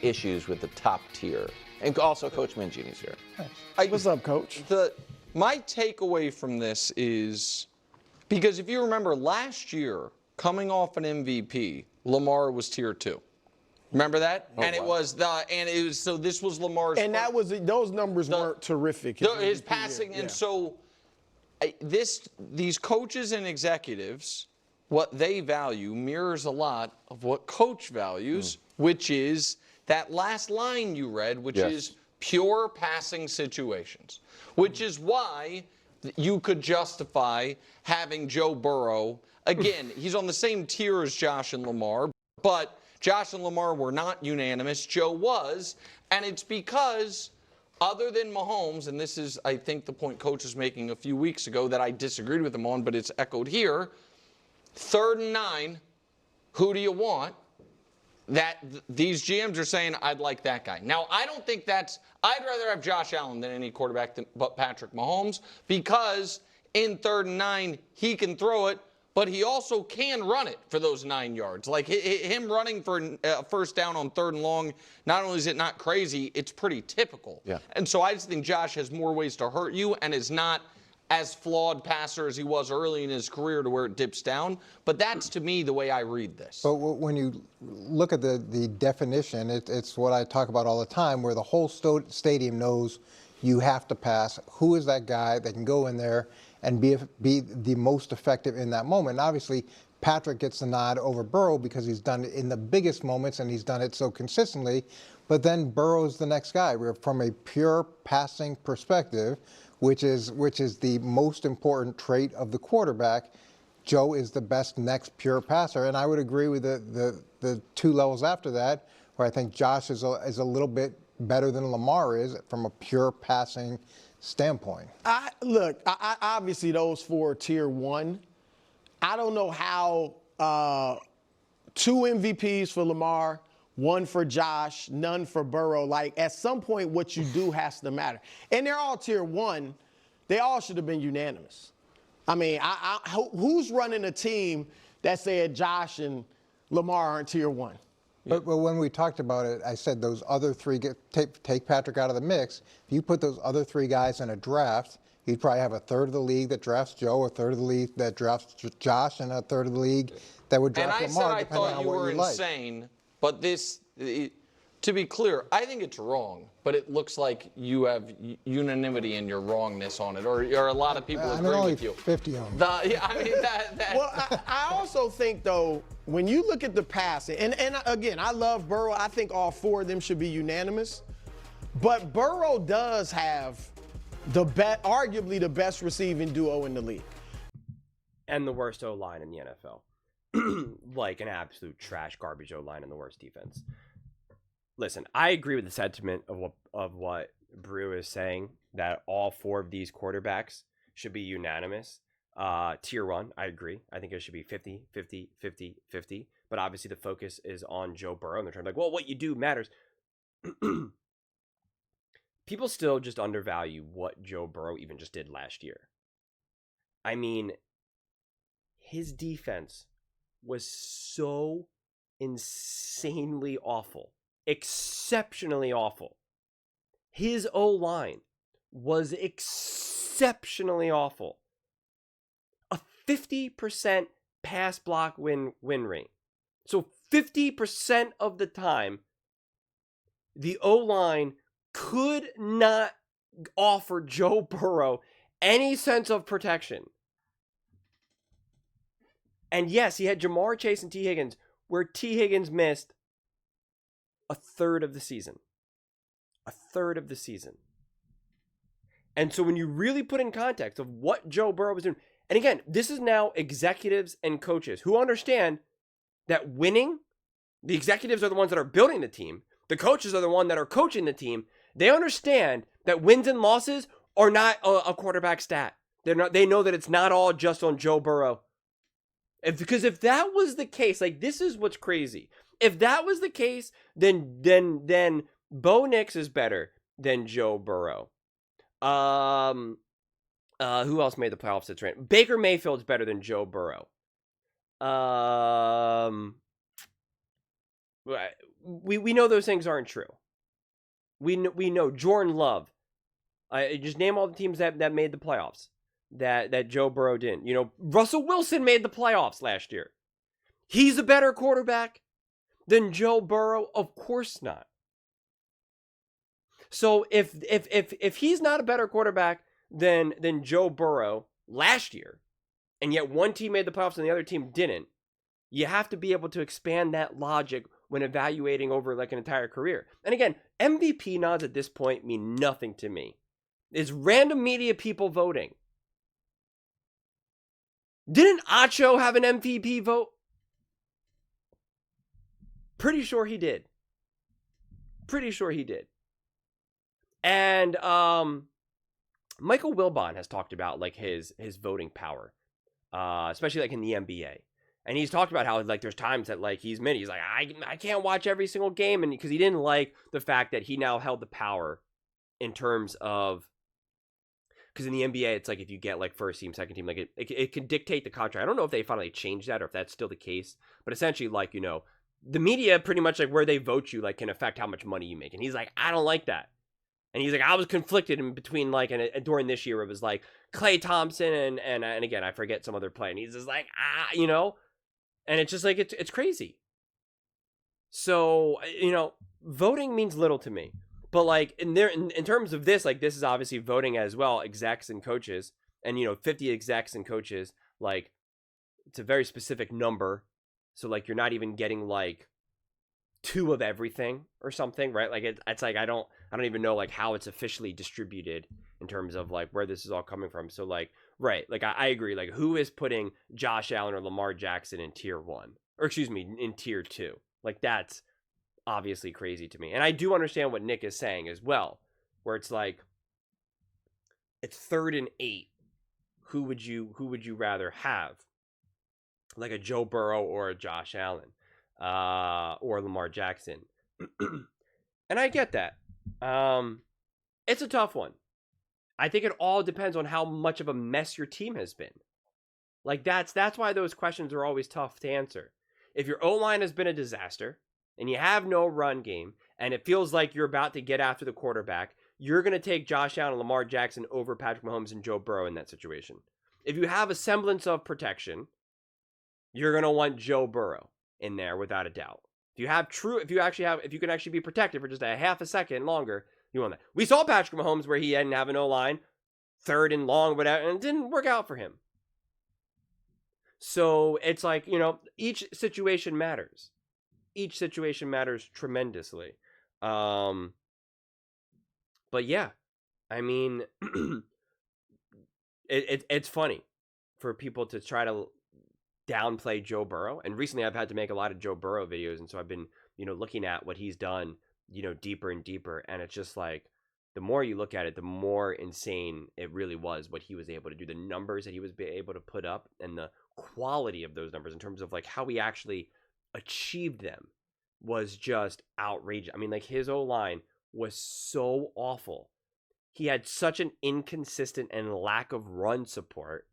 issues with the top tier. And also Coach Mangini's here. What's up, Coach? My takeaway from this is, because if you remember last year, coming off an MVP, Lamar was tier 2. Remember that? Oh, and wow. so this was Lamar's. And that was those numbers weren't terrific. His passing, and so these coaches and executives, what they value mirrors a lot of what coach values, which is that last line you read, which is pure passing situations, which is why you could justify having Joe Burrow. Again, he's on the same tier as Josh and Lamar, but Josh and Lamar were not unanimous. Joe was, and it's because other than Mahomes, and this is, I think, the point Coach was making a few weeks ago that I disagreed with him on, but it's echoed here, 3rd and 9, who do you want? These GMs are saying, I'd like that guy. Now, I don't think I'd rather have Josh Allen than any quarterback but Patrick Mahomes, because in 3rd and 9, he can throw it, but he also can run it for those 9 yards. Like him running for a first down on 3rd and long, not only is it not crazy, it's pretty typical. Yeah. And so I just think Josh has more ways to hurt you and is not as flawed passer as he was early in his career to where it dips down. But that's, to me, the way I read this. But when you look at the definition, it's what I talk about all the time, where the whole stadium knows you have to pass. Who is that guy that can go in there and be the most effective in that moment? And obviously, Patrick gets the nod over Burrow because he's done it in the biggest moments and he's done it so consistently. But then Burrow's the next guy. We're from a pure passing perspective, which is the most important trait of the quarterback. Joe is the best next pure passer, and I would agree with the 2 levels after that, where I think Josh is a little bit better than Lamar is from a pure passing standpoint. Look, obviously those 4 are tier 1. I don't know how 2 MVPs for Lamar, 1 for Josh, none for Burrow. Like, at some point, what you do has to matter. And they're all tier 1. They all should have been unanimous. I mean, who's running a team that said Josh and Lamar aren't tier 1? But when we talked about it, I said those other 3, take Patrick out of the mix. If you put those other 3 guys in a draft, you'd probably have a third of the league that drafts Joe, a third of the league that drafts Josh, and a third of the league that would draft Lamar, I depending thought on you what were you like. insane, but to be clear, I think it's wrong, but it looks like you have unanimity in your wrongness on it, or a lot of people agree only with you. 50 of them. Well, I also think, though, when you look at the passing, and again, I love Burrow. I think all 4 of them should be unanimous. But Burrow does have arguably the best receiving duo in the league. And the worst O-line in the NFL. Like an absolute trash garbage O-line and the worst defense. Listen, I agree with the sentiment of what Brew is saying, that all 4 of these quarterbacks should be unanimous. Tier 1, I agree. I think it should be 50, 50, 50, 50. But obviously the focus is on Joe Burrow. And they're trying to be like, well, what you do matters. People still just undervalue what Joe Burrow even just did last year. I mean, his defense was so insanely awful. Exceptionally awful. His O-line was exceptionally awful. A 50% pass block win rate. So 50% of the time, the O-line could not offer Joe Burrow any sense of protection. And yes, he had Jamar Chase and T. Higgins, where T. Higgins missed a third of the season. A third of the season. And so when you really put in context of what Joe Burrow was doing, and again, this is now executives and coaches who understand that winning, the executives are the ones that are building the team, the coaches are the ones that are coaching the team. They understand that wins and losses are not a quarterback stat. They know that it's not all just on Joe Burrow. Because if that was the case, like, this is what's crazy. If that was the case, then Bo Nix is better than Joe Burrow. Who else made the playoffs that's right? Baker Mayfield's better than Joe Burrow. we know those things aren't true. We know Jordan Love. Just name all the teams that made the playoffs that Joe Burrow didn't. You know, Russell Wilson made the playoffs last year. He's a better quarterback than Joe Burrow? Of course not. So if he's not a better quarterback than Joe Burrow last year, and yet one team made the playoffs and the other team didn't, you have to be able to expand that logic when evaluating over like an entire career. And again, MVP nods at this point mean nothing to me. It's random media people voting. Didn't Acho have an MVP vote? Pretty sure he did. And Michael Wilbon has talked about like his voting power, especially like in the NBA. And he's talked about how like there's times that like he's like I can't watch every single game, and because he didn't like the fact that he now held the power in terms of, because in the NBA it's like if you get like first team, second team, like it can dictate the contract. I don't know if they finally changed that or if that's still the case, but essentially like, you know, the media pretty much like where they vote you like can affect how much money you make. And he's like, I don't like that. And he's like, I was conflicted in between like, and during this year it was like Klay Thompson and again I forget some other play, and he's just like you know, and it's just like it's crazy. So you know, voting means little to me, but like in terms of this, like this is obviously voting as well, execs and coaches, and you know 50 execs and coaches, like it's a very specific number. So like you're not even getting like 2 of everything or something, right? Like it's like I don't even know like how it's officially distributed in terms of like where this is all coming from. So like right, like I agree. Like who is putting Josh Allen or Lamar Jackson in tier 1, or excuse me, in tier 2? Like that's obviously crazy to me. And I do understand what Nick is saying as well, where it's like it's 3rd and 8. Who would you rather have? Like a Joe Burrow or a Josh Allen, or Lamar Jackson. And I get that. It's a tough one. I think it all depends on how much of a mess your team has been. Like that's why those questions are always tough to answer. If your O-line has been a disaster and you have no run game and it feels like you're about to get after the quarterback, you're going to take Josh Allen and Lamar Jackson over Patrick Mahomes and Joe Burrow in that situation. If you have a semblance of protection, you're going to want Joe Burrow in there without a doubt. If you can actually be protected for just a half a second longer, you want that. We saw Patrick Mahomes where he didn't have an O-line, 3rd and long, whatever, and it didn't work out for him. So it's like, you know, each situation matters. Each situation matters tremendously. But yeah, I mean, it's funny for people to try to downplay Joe Burrow. And recently I've had to make a lot of Joe Burrow videos. And so I've been, you know, looking at what he's done, you know, deeper and deeper. And it's just like, the more you look at it, the more insane it really was what he was able to do. The numbers that he was able to put up and the quality of those numbers in terms of like how he actually achieved them was just outrageous. I mean, like his O-line was so awful. He had such an inconsistent and lack of run support.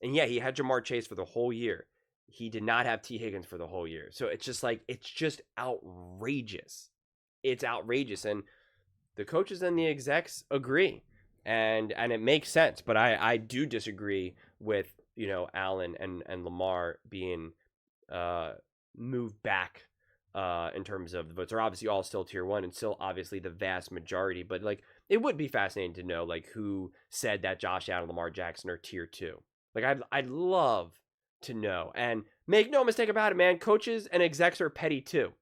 And yeah, he had Jamar Chase for the whole year. He did not have T. Higgins for the whole year. So it's just like, it's just outrageous. It's outrageous. And the coaches and the execs agree. And it makes sense. But I do disagree with, you know, Allen and Lamar being moved back in terms of the votes. They're obviously all still tier 1 and still obviously the vast majority. But like, it would be fascinating to know like who said that Josh Allen and Lamar Jackson are tier 2. Like I'd love to know. And make no mistake about it, man, coaches and execs are petty too.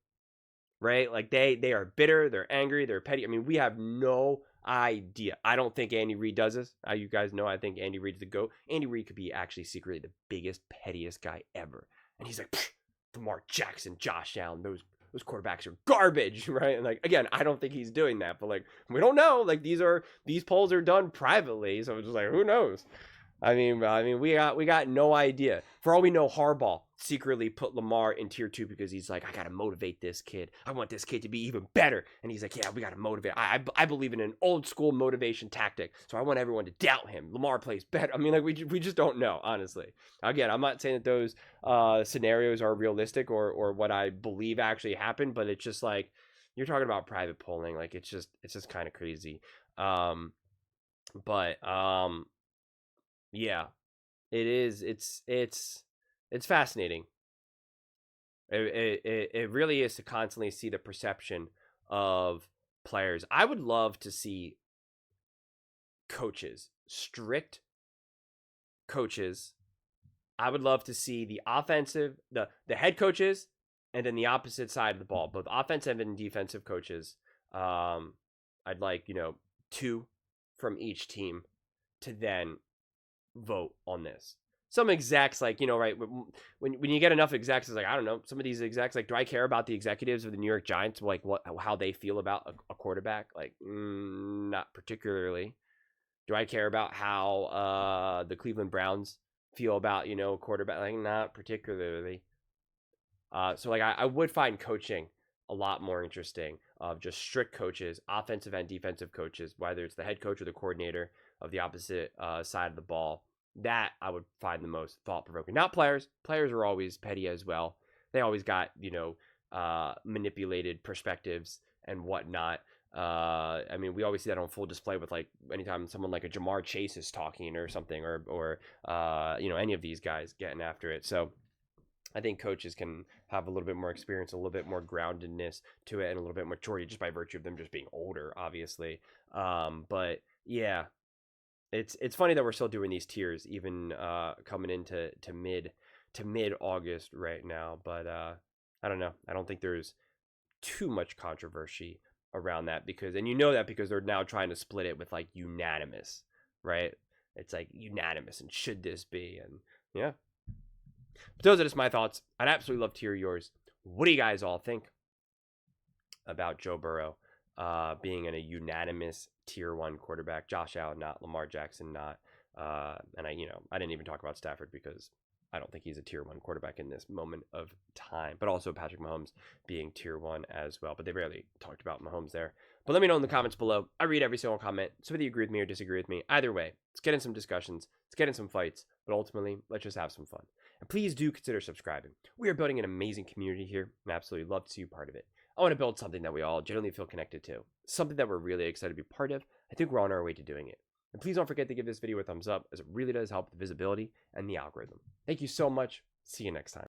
Right? Like they are bitter, they're angry, they're petty. I mean, we have no idea. I don't think Andy Reid does this. You guys know I think Andy Reid's the GOAT. Andy Reid could be actually secretly the biggest, pettiest guy ever. And he's like, Lamar Jackson, Josh Allen, those quarterbacks are garbage, right? And like, again, I don't think he's doing that, but like, we don't know. Like these polls are done privately, so it's just like, who knows? I mean, we got no idea. For all we know, Harbaugh secretly put Lamar in tier 2 because he's like, I gotta motivate this kid. I want this kid to be even better. And he's like, yeah, we gotta motivate. I believe in an old school motivation tactic, so I want everyone to doubt him. Lamar plays better. I mean, like we just don't know, honestly. Again, I'm not saying that those scenarios are realistic or what I believe actually happened, but it's just like you're talking about private polling. Like it's just kind of crazy. Yeah, it is. It's fascinating. It really is to constantly see the perception of players. I would love to see coaches, strict coaches. I would love to see the head coaches, and then the opposite side of the ball, both offensive and defensive coaches. I'd like 2 from each team to then vote on this. Some execs, like, right, when you get enough execs, it's like, I don't know, some of these execs, like, do I care about the executives of the New York Giants, like how they feel about a quarterback? Like, not particularly. Do I care about how the Cleveland Browns feel about a quarterback? Like, not particularly. So like I would find coaching a lot more interesting, of just strict coaches, offensive and defensive coaches, whether it's the head coach or the coordinator of the opposite side of the ball. That I would find the most thought-provoking. Not players. Players are always petty as well. They always got, manipulated perspectives and whatnot. I mean, we always see that on full display with, like, anytime someone like a Jamar Chase is talking or something, or any of these guys getting after it. So I think coaches can have a little bit more experience, a little bit more groundedness to it, and a little bit more maturity just by virtue of them just being older, obviously. But yeah, it's funny that we're still doing these tiers, even coming into mid August right now. But I don't know. I don't think there's too much controversy around that, because they're now trying to split it with, like, unanimous, right? It's like unanimous, and should this be? And yeah. But those are just my thoughts. I'd absolutely love to hear yours. What do you guys all think about Joe Burrow being in a unanimous tier 1 quarterback? Josh Allen not, Lamar Jackson not, and I didn't even talk about Stafford because I don't think he's a tier 1 quarterback in this moment of time. But also Patrick Mahomes being tier 1 as well. But they rarely talked about Mahomes there. But let me know in the comments below. I read every single comment, so whether you agree with me or disagree with me, either way, let's get in some discussions, let's get in some fights, but ultimately, let's just have some fun. And please do consider subscribing. We are building an amazing community here, and I absolutely love to see you part of it. I want to build something that we all generally feel connected to, something that we're really excited to be part of. I think we're on our way to doing it. And please don't forget to give this video a thumbs up, as it really does help the visibility and the algorithm. Thank you so much. See you next time.